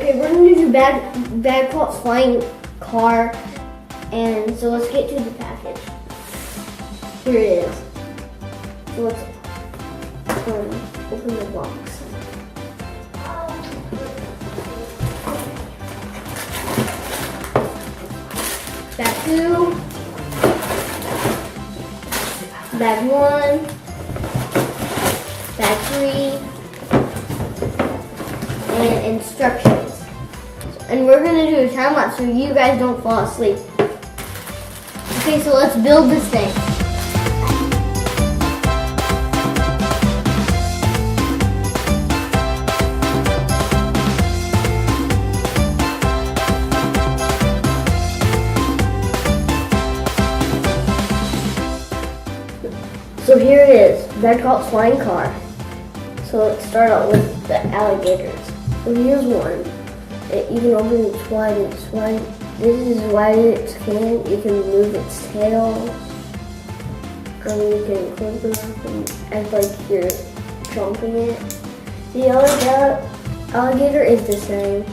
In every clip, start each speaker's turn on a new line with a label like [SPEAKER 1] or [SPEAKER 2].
[SPEAKER 1] Okay, we're gonna do bad cops flying car, and so let's get to the package. Here it is. So let's open the box. Bag 2, bag 1, bag 3, and instructions. And we're gonna do a time lapse so you guys don't fall asleep. Okay, so let's build this thing. So here it is, Bad Cop's flying car. So let's start out with the alligators. So here's one. You can open it wide. It's wide. This is as wide as it can. You can move its tail. You can close it up and act like you're chomping it. The other alligator is the same.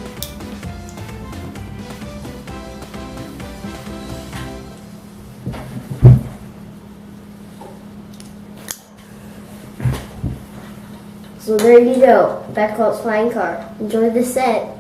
[SPEAKER 1] So there you go, Bad Cop's flying car. Enjoy the set.